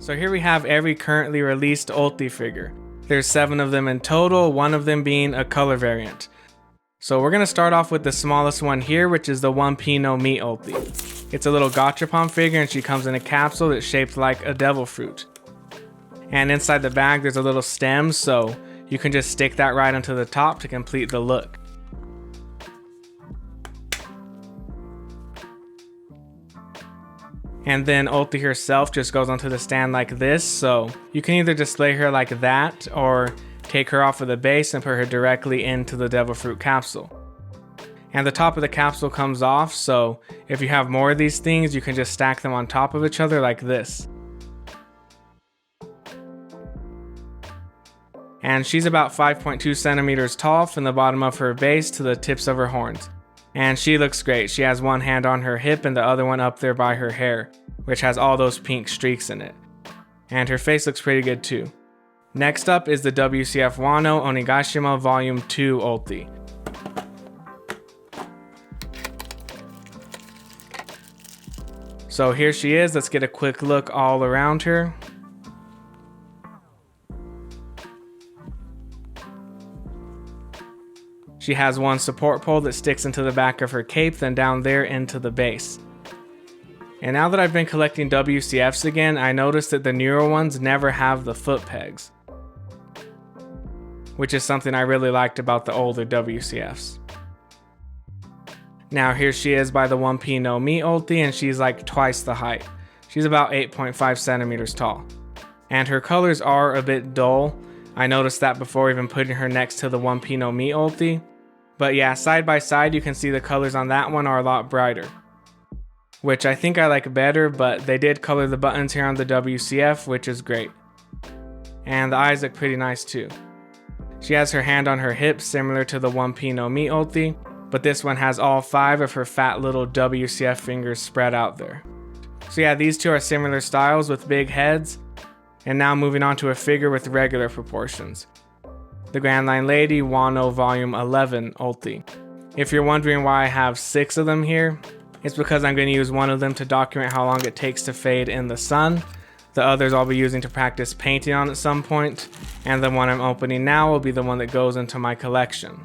So here we have every currently released Ulti figure. There's 7 of them in total, 1 of them being a color variant. So we're going to start off with the smallest one here, which is the 1P No Mi Ulti. It's a little Gachapon figure and she comes in a capsule that's shaped like a devil fruit. And inside the bag there's a little stem, so you can just stick that right onto the top to complete the look. And then Ulti herself just goes onto the stand like this, so you can either display her like that or take her off of the base and put her directly into the devil fruit capsule. And the top of the capsule comes off, so if you have more of these things you can just stack them on top of each other like this. And she's about 5.2 centimeters tall from the bottom of her base to the tips of her horns. And she looks great. She has one hand on her hip and the other one up there by her hair, which has all those pink streaks in it. And her face looks pretty good too. Next up is the WCF Wano Onigashima Volume 2 Ulti. So here she is. Let's get a quick look all around her. She has one support pole that sticks into the back of her cape, then down there into the base. And now that I've been collecting WCFs again, I noticed that the newer ones never have the foot pegs, which is something I really liked about the older WCFs. Now here she is by the 1P No Mi Ulti, and she's like twice the height. She's about 8.5 centimeters tall. And her colors are a bit dull. I noticed that before even putting her next to the 1P No Mi Ulti. But yeah, side by side you can see the colors on that one are a lot brighter, which I think I like better, but they did color the buttons here on the WCF, which is great. And the eyes look pretty nice too. She has her hand on her hip similar to the 1P No Mi Ulti, but this one has all 5 of her fat little WCF fingers spread out there. So yeah, these two are similar styles with big heads. And now moving on to a figure with regular proportions. The Grand Line Lady Wano Volume 11 Ulti. If you're wondering why I have 6 of them here, it's because I'm going to use one of them to document how long it takes to fade in the sun. The others I'll be using to practice painting on at some point, and the one I'm opening now will be the one that goes into my collection.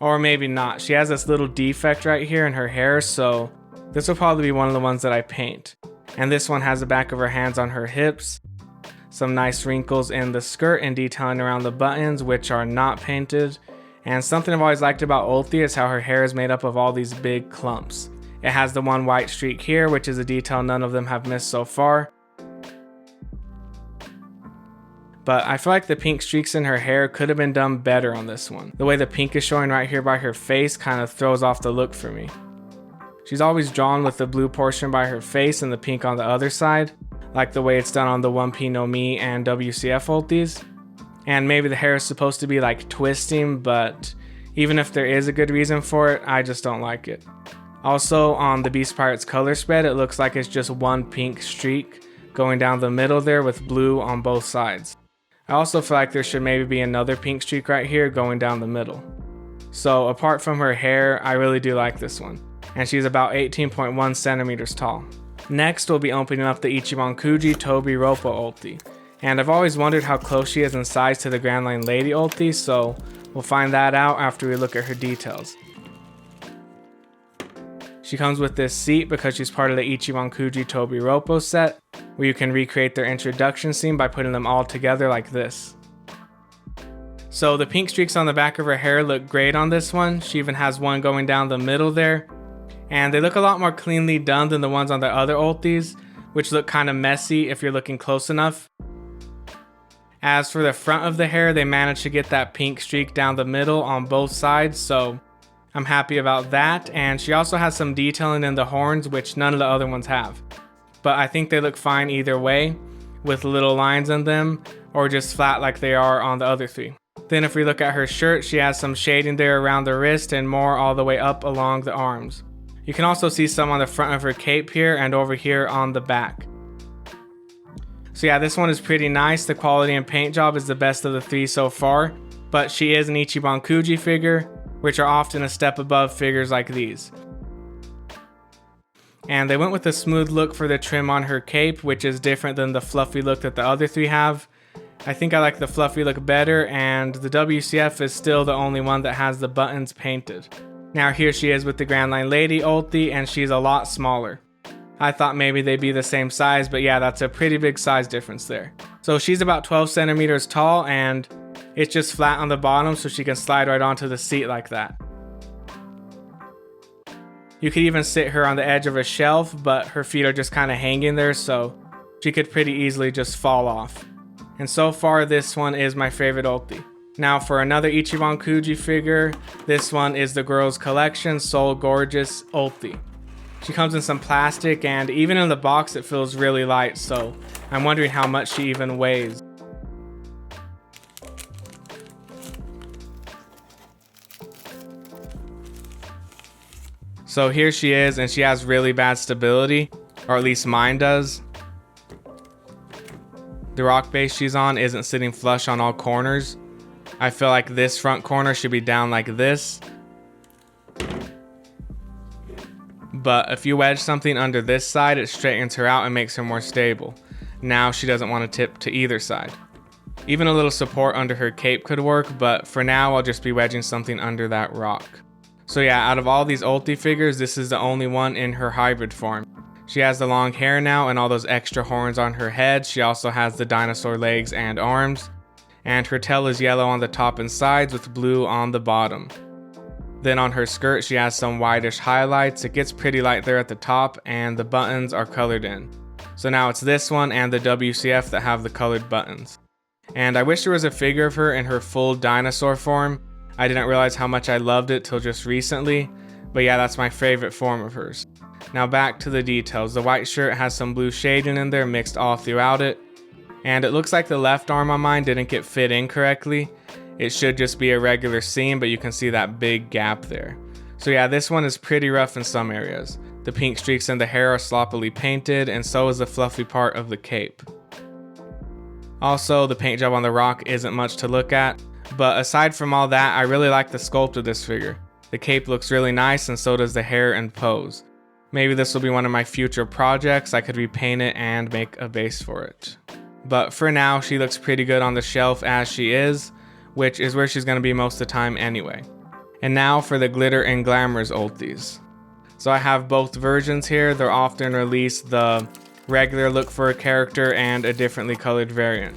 Or maybe not. She has this little defect right here in her hair, so this will probably be one of the ones that I paint. And this one has the back of her hands on her hips, some nice wrinkles in the skirt and detailing around the buttons, which are not painted. And something I've always liked about Ulti is how her hair is made up of all these big clumps. It has the one white streak here, which is a detail none of them have missed so far. But I feel like the pink streaks in her hair could have been done better on this one. The way the pink is showing right here by her face kind of throws off the look for me. She's always drawn with the blue portion by her face and the pink on the other side, like the way it's done on the 1P No Mi and WCF Ultis. And maybe the hair is supposed to be like twisting, but even if there is a good reason for it, I just don't like it. Also on the Beast Pirates color spread, it looks like it's just one pink streak going down the middle there with blue on both sides. I also feel like there should maybe be another pink streak right here going down the middle. So apart from her hair, I really do like this one. And she's about 18.1 centimeters tall. Next, we'll be opening up the Ichiban Kuji Tobi Roppo Ulti. And I've always wondered how close she is in size to the Grand Line Lady Ulti, so we'll find that out after we look at her details. She comes with this seat because she's part of the Ichiban Kuji Tobi Roppo set, where you can recreate their introduction scene by putting them all together like this. So the pink streaks on the back of her hair look great on this one. She even has one going down the middle there. And they look a lot more cleanly done than the ones on the other Ultis, which look kind of messy if you're looking close enough. As for the front of the hair, they managed to get that pink streak down the middle on both sides, so I'm happy about that. And she also has some detailing in the horns, which none of the other ones have. But I think they look fine either way, with little lines in them, or just flat like they are on the other 3. Then if we look at her shirt, she has some shading there around the wrist and more all the way up along the arms. You can also see some on the front of her cape here and over here on the back. So yeah, this one is pretty nice. The quality and paint job is the best of the 3 so far, but she is an Ichiban Kuji figure, which are often a step above figures like these. And they went with a smooth look for the trim on her cape, which is different than the fluffy look that the other three have. I think I like the fluffy look better, and the WCF is still the only one that has the buttons painted. Now here she is with the Grand Line Lady ulti, and she's a lot smaller. I thought maybe they'd be the same size, but yeah, that's a pretty big size difference there. So she's about 12 centimeters tall, and it's just flat on the bottom so she can slide right onto the seat like that. You could even sit her on the edge of a shelf, but her feet are just kind of hanging there, so she could pretty easily just fall off. And so far, this one is my favorite ulti. Now for another Ichiban Kuji figure, this one is the Girls Collection Soul Gorgeous ulti. She comes in some plastic, and even in the box it feels really light, so I'm wondering how much she even weighs. So here she is, and she has really bad stability, or at least mine does. The rock base she's on isn't sitting flush on all corners. I feel like this front corner should be down like this. But if you wedge something under this side, it straightens her out and makes her more stable. Now she doesn't want to tip to either side. Even a little support under her cape could work, but for now I'll just be wedging something under that rock. So yeah, out of all these ulti figures, this is the only one in her hybrid form. She has the long hair now and all those extra horns on her head. She also has the dinosaur legs and arms. And her tail is yellow on the top and sides with blue on the bottom. Then on her skirt, she has some whitish highlights. It gets pretty light there at the top, and the buttons are colored in. So now it's this one and the WCF that have the colored buttons. And I wish there was a figure of her in her full dinosaur form. I didn't realize how much I loved it till just recently, but yeah, that's my favorite form of hers. Now back to the details. The white shirt has some blue shading in there mixed all throughout it, and it looks like the left arm on mine didn't get fit in correctly. It should just be a regular seam, but you can see that big gap there. So yeah, this one is pretty rough in some areas. The pink streaks in the hair are sloppily painted, and so is the fluffy part of the cape. Also, the paint job on the rock isn't much to look at. But aside from all that, I really like the sculpt of this figure. The cape looks really nice, and so does the hair and pose. Maybe this will be one of my future projects. I could repaint it and make a base for it. But for now, she looks pretty good on the shelf as she is, which is where she's going to be most of the time anyway. And now for the Glitter and Glamours ultis. So I have both versions here. They're often released the regular look for a character and a differently colored variant.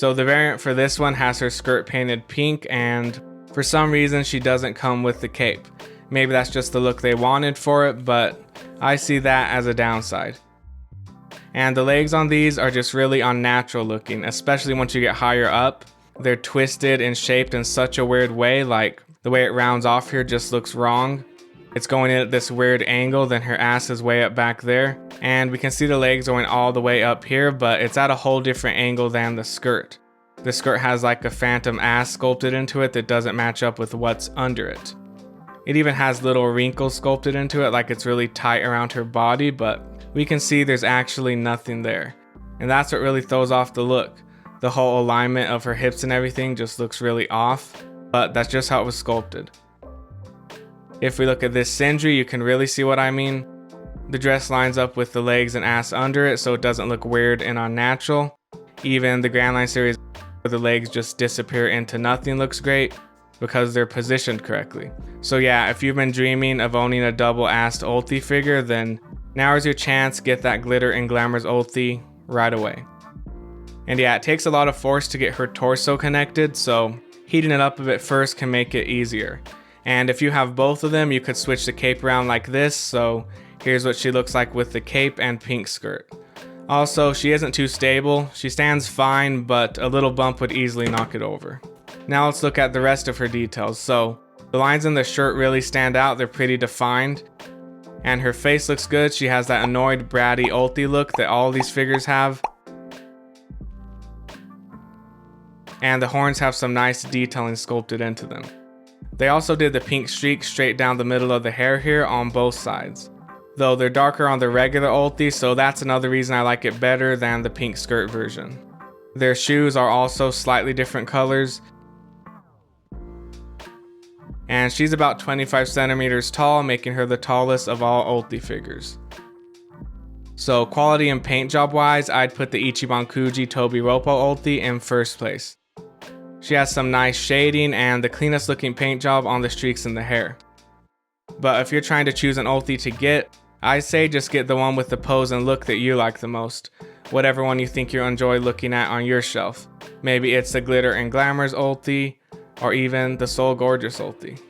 So the variant for this one has her skirt painted pink, and for some reason she doesn't come with the cape. Maybe that's just the look they wanted for it, but I see that as a downside. And the legs on these are just really unnatural looking, especially once you get higher up. They're twisted and shaped in such a weird way, like the way it rounds off here just looks wrong. It's going in at this weird angle, then her ass is way up back there. And we can see the legs going all the way up here, but it's at a whole different angle than the skirt. The skirt has like a phantom ass sculpted into it that doesn't match up with what's under it. It even has little wrinkles sculpted into it, like it's really tight around her body, but we can see there's actually nothing there. And that's what really throws off the look. The whole alignment of her hips and everything just looks really off, but that's just how it was sculpted. If we look at this Sindri, you can really see what I mean. The dress lines up with the legs and ass under it, so it doesn't look weird and unnatural. Even the Grand Line series where the legs just disappear into nothing looks great because they're positioned correctly. So yeah, if you've been dreaming of owning a double-assed ulti figure, then now is your chance. Get that Glitter and Glamours ulti right away. And yeah, it takes a lot of force to get her torso connected, so heating it up a bit first can make it easier. And if you have both of them, you could switch the cape around like this, so here's what she looks like with the cape and pink skirt. Also, she isn't too stable. She stands fine, but a little bump would easily knock it over. Now let's look at the rest of her details. So the lines in the shirt really stand out. They're pretty defined. And her face looks good. She has that annoyed, bratty ulti look that all these figures have. And the horns have some nice detailing sculpted into them. They also did the pink streak straight down the middle of the hair here on both sides. though they're darker on the regular Ulti, so that's another reason I like it better than the pink skirt version. Their shoes are also slightly different colors, and she's about 25 centimeters tall, making her the tallest of all Ulti figures. So quality and paint job wise, I'd put the Ichiban Kuji Tobi Roppo Ulti in first place. She has some nice shading and the cleanest looking paint job on the streaks in the hair. But if you're trying to choose an Ulti to get, I'd say just get the one with the pose and look that you like the most. Whatever one you think you'll enjoy looking at on your shelf. Maybe it's the Glitter and Glamours Ulti, or even the Soul Gorgeous Ulti.